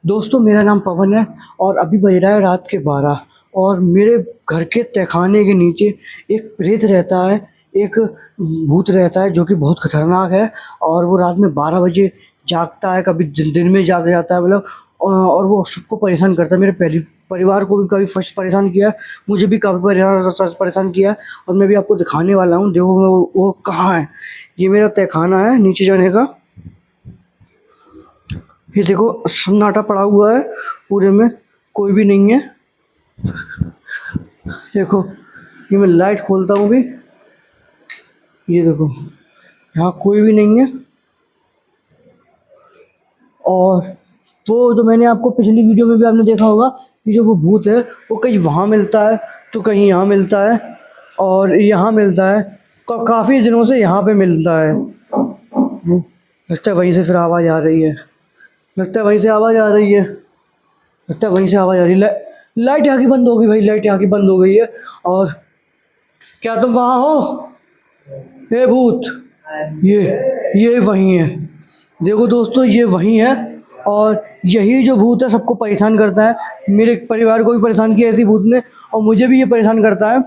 दोस्तों मेरा नाम पवन है और अभी बज रहा है रात के 12 और मेरे घर के तहखाने के नीचे एक प्रेत रहता है, एक भूत रहता है जो कि बहुत खतरनाक है और वो रात में 12 बजे जागता है, कभी दिन में जाग जाता है मतलब और वो सबको परेशान करता है। मेरे परिवार को भी कभी फर्स्ट परेशान किया, मुझे भी काफ़ी परेशान किया और मैं भी आपको दिखाने वाला हूँ। देखो वो कहाँ है। ये मेरा तहखाना है नीचे जाने का। ये देखो सन्नाटा पड़ा हुआ है, पूरे में कोई भी नहीं है। देखो ये मैं लाइट खोलता हूँ भी, ये देखो यहाँ कोई भी नहीं है। और वो जो मैंने आपको पिछली वीडियो में भी आपने देखा होगा कि जो वो भूत है वो कहीं वहाँ मिलता है तो कहीं यहाँ मिलता है और यहाँ मिलता है, काफ़ी दिनों से यहाँ पे मिलता है। लगता है वहीं से फिर आवाज़ आ रही है, लगता है वहीं से आवाज़ आ रही है, लगता है वहीं से आवाज़ आ रही है। लाइट यहाँ की बंद हो गई भाई, लाइट यहाँ की बंद हो गई है। और क्या तुम वहाँ हो? हे भूत, ये वहीं है। देखो दोस्तों ये वहीं है और यही जो भूत है सबको परेशान करता है। मेरे परिवार को भी परेशान किया ऐसी भूत ने और मुझे भी ये परेशान करता है।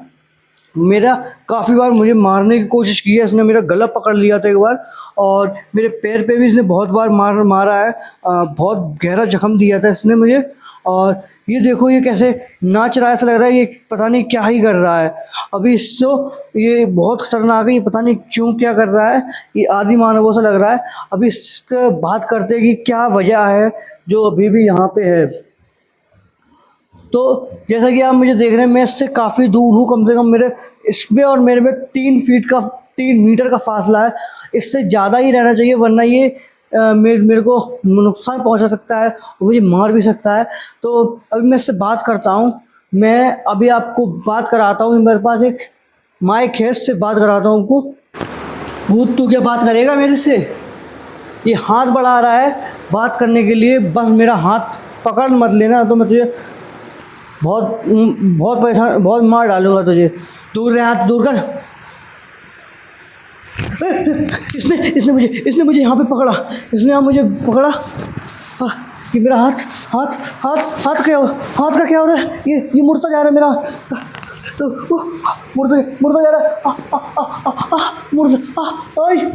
मेरा काफ़ी बार मुझे मारने की कोशिश की है इसने, मेरा गला पकड़ लिया था एक बार और मेरे पैर पे भी इसने बहुत बार मारा है। बहुत गहरा जख्म दिया था इसने मुझे। और ये देखो ये कैसे नाच रहा है, ऐसा लग रहा है ये पता नहीं क्या ही कर रहा है अभी इसको। ये बहुत खतरनाक है, ये पता नहीं क्यों क्या कर रहा है, ये आदि मानवों से लग रहा है। अभी इसके बात करते हैं कि क्या वजह है जो अभी भी यहाँ पे है। तो जैसा कि आप मुझे देख रहे हैं मैं इससे काफ़ी दूर हूँ, कम से कम मेरे इसमें और मेरे में 3 मीटर का फासला है। इससे ज़्यादा ही रहना चाहिए वरना ये मेरे को नुकसान पहुंचा सकता है और मुझे मार भी सकता है। तो अभी मैं इससे बात करता हूँ, मैं अभी आपको बात कराता हूँ। मेरे पास एक माइक है, इससे बात कराता हूँ आपको। भूत तू क्या बात करेगा मेरे से? ये हाथ बढ़ा रहा है बात करने के लिए, बस मेरा हाथ पकड़ मत लेना तो मैं तुझे बहुत परेशान, बहुत मार डालूंगा तुझे। दूर रहे, हाथ दूर कर। इसने मुझे यहाँ पे पकड़ा, इसने यहाँ मुझे पकड़ा। ये मेरा हाथ का क्या हो रहा है? ये मुड़ता जा रहा है मेरा, तो मुड़ता जा रहा है।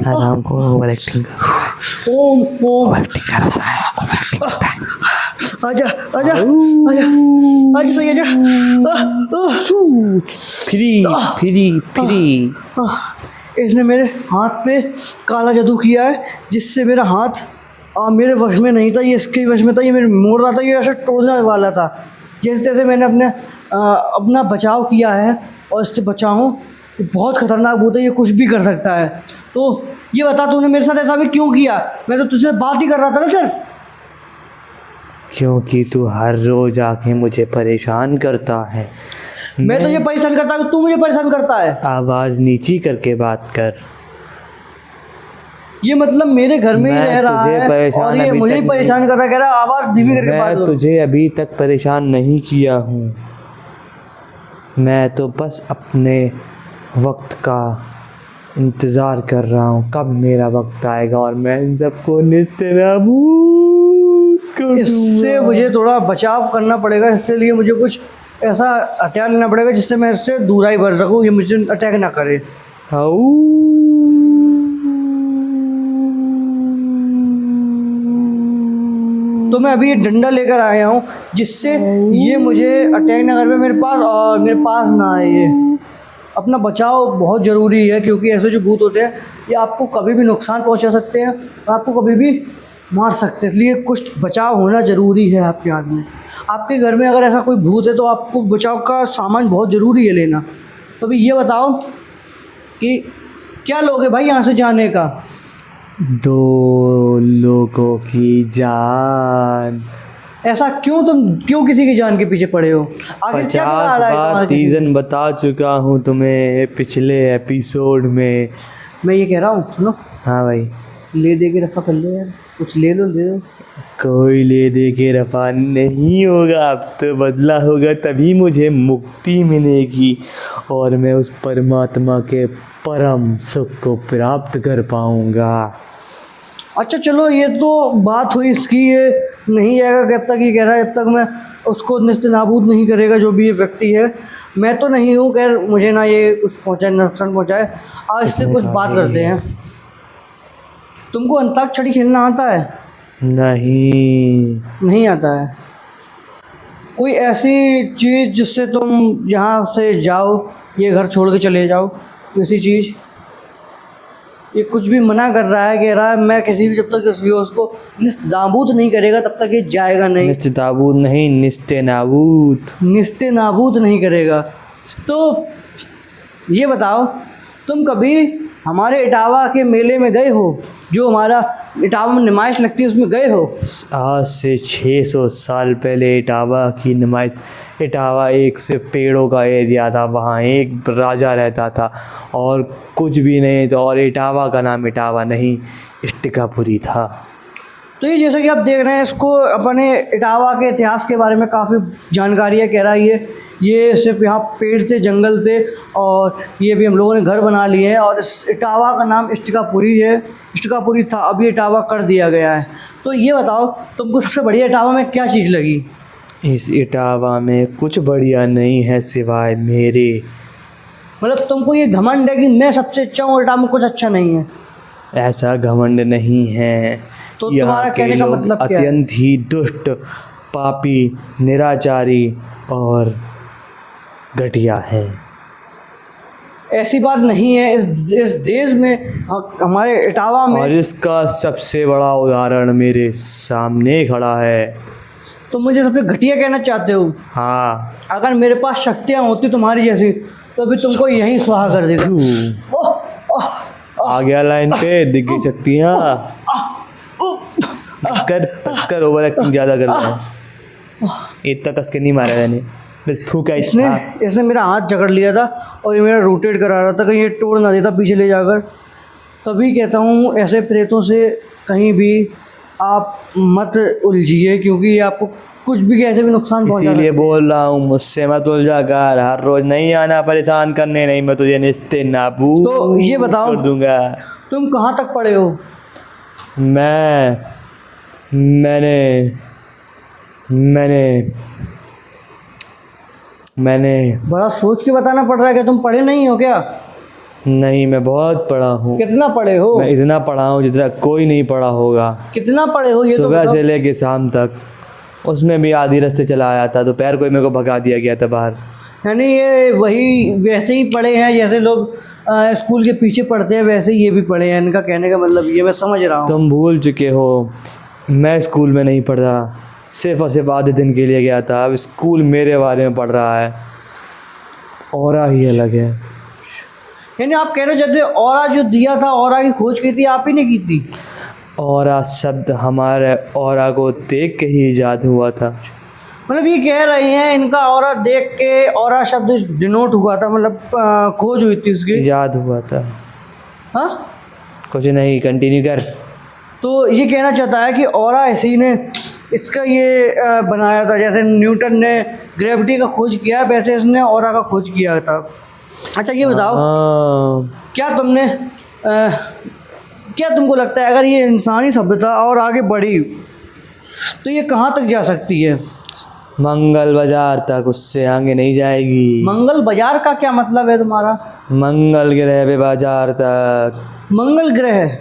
आराम को ओवर एक्टिंग कर रहा है, ओम ओवर एक्टिंग कर रहा है। आजा सही आजा। फ्री। इसने मेरे हाथ पे काला जादू किया है जिससे मेरा हाथ मेरे वश में नहीं था, ये इसके वश में था। ये मेरे मोड़ रहा था, ये ऐसे तोड़ने वाला था। जैसे तैसे मैंने अपना बचाव किया है और इससे बचाऊँ। बहुत खतरनाक भूत है, ये कुछ भी कर सकता है। तो ये बता तूने मेरे साथ ऐसा भी क्यों किया? मैं तो तुझसे बात ही कर रहा था ना सिर्फ। क्योंकि तू हर रोज आके मुझे परेशान करता है। मैं तो ये परेशान करता है, तू मुझे परेशान करता है। आवाज नीची करके बात कर। ये मतलब मेरे घर में ही रह रहा है और ये मुझे ही परेशान कर रहा है, कह रहा है आवाज धीमी करके बात करो। मैं तुझे अभी तक परेशान नहीं किया हूँ, मैं तो बस अपने वक्त का इंतज़ार कर रहा हूँ कब मेरा वक्त आएगा और मैं इन सबको नेस्तनाबूद कर दूँगा। इससे मुझे थोड़ा बचाव करना पड़ेगा, इसलिए मुझे कुछ ऐसा हथियार लेना पड़ेगा जिससे मैं इससे दूर ही बढ़ सकूँ, ये मुझे अटैक ना करे। तो मैं अभी ये डंडा लेकर आया हूँ जिससे ये मुझे अटैक ना कर पाए, मेरे पास ना आए। ये अपना बचाव बहुत ज़रूरी है क्योंकि ऐसे जो भूत होते हैं ये आपको कभी भी नुकसान पहुँचा सकते हैं और आपको कभी भी मार सकते हैं, इसलिए कुछ बचाव होना ज़रूरी है आपके हाथ में। आपके घर में अगर ऐसा कोई भूत है तो आपको बचाव का सामान बहुत ज़रूरी है लेना। तो अभी ये बताओ कि क्या लोगे भाई यहाँ से जाने का? 2 लोगों की जान। ऐसा क्यों? तुम क्यों किसी की जान के पीछे पड़े हो? 50 बार रीज़न बता चुका हूँ तुम्हें पिछले एपिसोड में। मैं ये कह रहा हूँ, सुनो। हाँ भाई, ले दे के रफा कर लो यार, कुछ ले लो दे दो। कोई ले दे के रफा नहीं होगा, अब तो बदला होगा तभी मुझे मुक्ति मिलेगी और मैं उस परमात्मा के परम सुख को प्राप्त कर पाऊँगा। अच्छा चलो, ये तो बात हुई इसकी, ये नहीं जाएगा जब तक ये कह रहा है, जब तक मैं उसको निस्त नाबूद नहीं करेगा जो भी ये व्यक्ति है। मैं तो नहीं हूँ, खैर मुझे ना ये कुछ पहुँचाए, नुकसान पहुँचाए। आज से कुछ बात करते हैं। तुमको अंताक्षरी खेलना आता है? नहीं आता है। कोई ऐसी चीज़ जिससे तुम यहाँ से जाओ, ये घर छोड़ के चले जाओ, ऐसी चीज़? ये कुछ भी मना कर रहा है, कह रहा है मैं किसी भी, जब तक इस व्यूअर्स को निस्ताबूत नहीं करेगा तब तक ये जाएगा नहीं। निस्ताबूत नहीं, निस्ते नाबूद नहीं करेगा। तो ये बताओ, तुम कभी हमारे इटावा के मेले में गए हो? जो हमारा इटावा में नुमाइश लगती है उसमें गए हो? आज से 600 साल पहले इटावा की नुमाइश, इटावा एक से पेड़ों का एरिया था, वहाँ एक राजा रहता था और कुछ भी नहीं था, और इटावा का नाम इटावा नहीं इष्टिकापुरी था। तो ये जैसा कि आप देख रहे हैं, इसको अपने इटावा के इतिहास के बारे में काफ़ी जानकारी है। कह रहा है ये सिर्फ यहाँ पेड़ से, जंगल थे, और ये भी हम लोगों ने घर बना लिए हैं, और इस इटावा का नाम इष्टिकापुरी है, इष्टिकापुरी था, अभी इटावा कर दिया गया है। तो ये बताओ, तुमको सबसे बढ़िया इटावा में क्या चीज़ लगी? इस इटावा में कुछ बढ़िया नहीं है सिवाय मेरे। मतलब तुमको ये घमंड है कि मैं सबसे अच्छा हूँ, इटावा में कुछ अच्छा नहीं है? ऐसा घमंड नहीं है। तो तुम्हारा कहने का मतलब क्या है? अत्यंत ही दुष्ट, पापी, निराचारी और घटिया है। ऐसी बात नहीं है। इस देश में, हमारे इटावा में, और इसका सबसे बड़ा उदाहरण मेरे सामने खड़ा है। तो मुझे सबसे घटिया कहना चाहते हो? हाँ। अगर मेरे पास शक्तियाँ होती तुम्हारी जैसी तो भी तुमको यहीं स्वाहा कर देगा। आ गया लाइन पे, दिख गई शक्तियाँ। कर ओवर एक्टिंग ज़्यादा कर रहा है। इतना कस के नहीं मारा मैंने, बस फूका। इसने मेरा हाथ जकड़ लिया था और ये मेरा रोटेट करा रहा था, कहीं ये तोड़ ना देता पीछे ले जाकर। तभी कहता हूँ ऐसे प्रेतों से कहीं भी आप मत उलझिए, क्योंकि ये आपको कुछ भी कैसे भी नुकसान पहुंचा सकते हैं। इसीलिए बोल रहा हूँ, मुझसे मत उलझा कर, हर रोज नहीं आना परेशान करने, नहीं मैं तुझे निस्ते नाबूद तो ये बताओ, कर दूंगा। तुम कहाँ तक पढ़े हो? मैंने बड़ा सोच के बताना पड़ रहा है कि तुम पढ़े नहीं हो क्या? नहीं, मैं बहुत पढ़ा हूँ। कितना पढ़े हो? मैं इतना पढ़ा हूँ जितना कोई नहीं पढ़ा होगा। कितना पढ़े हो ये सुबह तो से लेके शाम तक, उसमें भी आधी रास्ते चला आया था, दोपहर को ही मेरे को भगा दिया गया था बाहर। यानी ये वही वैसे ही पढ़े हैं जैसे लोग स्कूल के पीछे पढ़ते हैं, वैसे ही ये भी पढ़े हैं। इनका कहने का मतलब ये मैं समझ रहा हूँ। तुम भूल चुके हो, मैं स्कूल में नहीं पढ़ा, सिर्फ और सिर्फ आधे दिन के लिए गया था। अब स्कूल मेरे बारे में पढ़ रहा है, ऑरा ही अलग है। यानी आप कहना चाहते हो ऑरा जो दिया था, ऑरा की खोज की थी आप ही ने की थी? ऑरा शब्द हमारे ऑरा को देख के ही ईजाद हुआ था। मतलब ये कह रही हैं इनका ऑरा देख के ऑरा शब्द डिनोट हुआ था, मतलब खोज हुई थी उसकी, ईजाद हुआ था। हाँ, कुछ नहीं, कंटिन्यू कर। तो ये कहना चाहता है कि ऑरा इसी ने इसका ये बनाया था, जैसे न्यूटन ने ग्रेविटी का खोज किया वैसे इसने ऑरा का खोज किया था। अच्छा ये बताओ, क्या तुमने क्या तुमको लगता है अगर ये इंसानी सभ्यता और आगे बढ़ी तो ये कहाँ तक जा सकती है? मंगल बाजार तक, उससे आगे नहीं जाएगी। मंगल बाजार का क्या मतलब है तुम्हारा? मंगल ग्रह पे बाजार तक। मंगल ग्रह?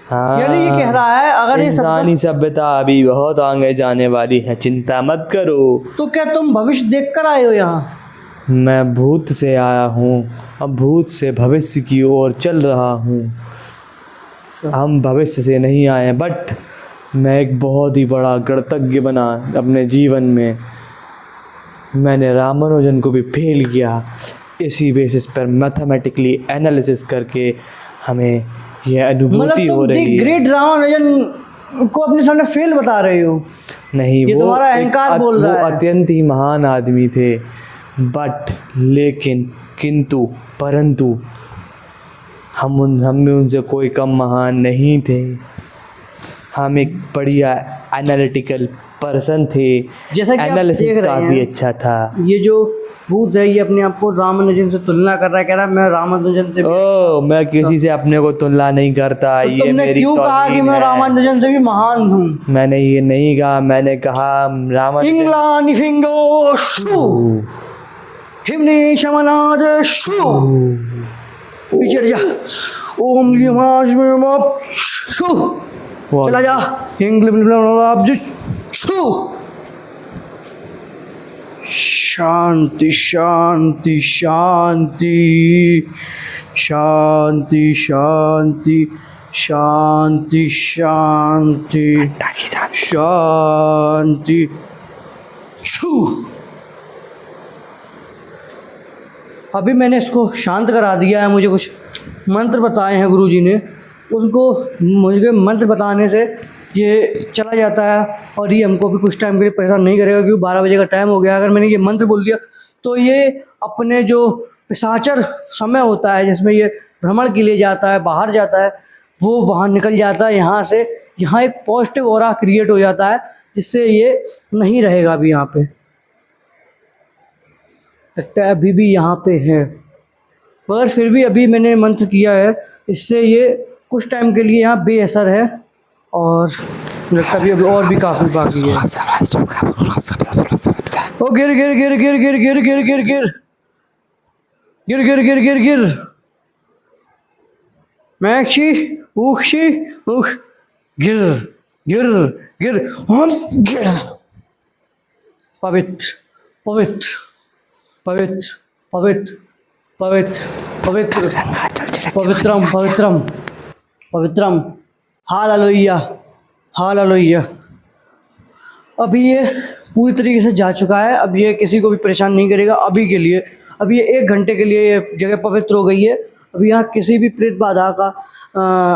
हाँ, यानी ये कह रहा है अगर ये इंसानी सभ्यता अभी बहुत आगे जाने वाली है, चिंता मत करो। तो क्या तुम भविष्य देख कर आए हो यहाँ? मैं भूत से आया हूँ, अब भूत से भविष्य की ओर चल रहा हूँ। हम भविष्य से नहीं आए, बट मैं एक बहुत ही बड़ा गणतज्ञ बना अपने जीवन में। मैंने रामानुजन को भी फेल किया, इसी बेसिस पर मैथमेटिकली एनालिसिस करके हमें यह अनुभूति हो रही है। ग्रेट रामानुजन को अपने सामने फेल बता रहे हो? नहीं, ये तुम्हारा अहंकार बोल रहा है। वो अत्यंत ही महान आदमी थे, बट लेकिन किंतु परंतु हम में उनसे कोई कम महान नहीं थे। हम एक बढ़िया एनालिटिकल पर्सन थे, जैसा कि एनालिसिस काफ़ी अच्छा था। ये जो भूत है, ये अपने आप को रामानुजन से तुलना कर रहा है, कह रहा है मैं रामानुजन से भी। ओ, मैं किसी से अपने को तुलना नहीं करता। तो ये तुमने मेरी क्यों कहा कि तौहीन मैं है। रामानुजन से भी महान हूँ? मैंने ये नहीं कहा, मैंने कहा रामानुजन। इंग्लानी फिंगो शू हिमनी शमनाद शू पीछे जा। ओम लिमाज में मप शू चला जा। शू शांति शांति शांति शांति शांति शांति शांति शांति छू। अभी मैंने इसको शांत करा दिया है। मुझे कुछ मंत्र बताए हैं गुरुजी ने, उसको मुझे मंत्र बताने से ये चला जाता है और ये हमको भी कुछ टाइम के लिए परेशान नहीं करेगा, क्योंकि 12 बजे का टाइम हो गया। अगर मैंने ये मंत्र बोल दिया तो ये अपने जो पिशाचर समय होता है जिसमें ये भ्रमण के लिए जाता है, बाहर जाता है, वो वहाँ निकल जाता है यहाँ से। यहाँ एक पॉजिटिव ऑरा क्रिएट हो जाता है जिससे ये नहीं रहेगा अभी यहाँ पे। लगता है अभी भी यहाँ पे है, मगर फिर भी अभी मैंने मंत्र किया है, इससे ये कुछ टाइम के लिए यहाँ बेअसर है और लगता है अभी और भी काफ़ी बाकी है। ओ गिर गिर गिर गिर गिर गिर गिर गिर गिर गिर गिर गिर गिर गिर मैक्षी उक्षी उख गिर गिर गिर हम गिर। पवित्र पवित्र पवित्र पवित्र पवित्र पवित्र पवित्रम पवित्रम पवित्रम हालेलुया हालेलुया। अभी ये पूरी तरीके से जा चुका है, अब ये किसी को भी परेशान नहीं करेगा अभी के लिए। अभी ये 1 घंटे के लिए ये जगह पवित्र हो गई है। अभी यहाँ किसी भी प्रेत बाधा का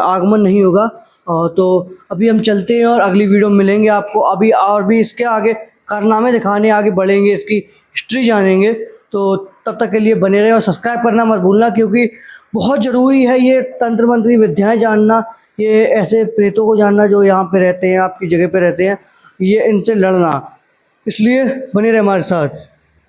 आगमन नहीं होगा। तो अभी हम चलते हैं और अगली वीडियो में मिलेंगे आपको। अभी और भी इसके आगे कारनामे दिखाने आगे बढ़ेंगे, इसकी हिस्ट्री जानेंगे। तो तब तक के लिए बने रहे और सब्सक्राइब करना मत भूलना, क्योंकि बहुत ज़रूरी है ये तंत्र मंत्री विद्याएँ जानना, ये ऐसे प्रेतों को जानना जो यहाँ पे रहते हैं, आपकी जगह पे रहते हैं, ये इनसे लड़ना। इसलिए बने रहे हमारे साथ।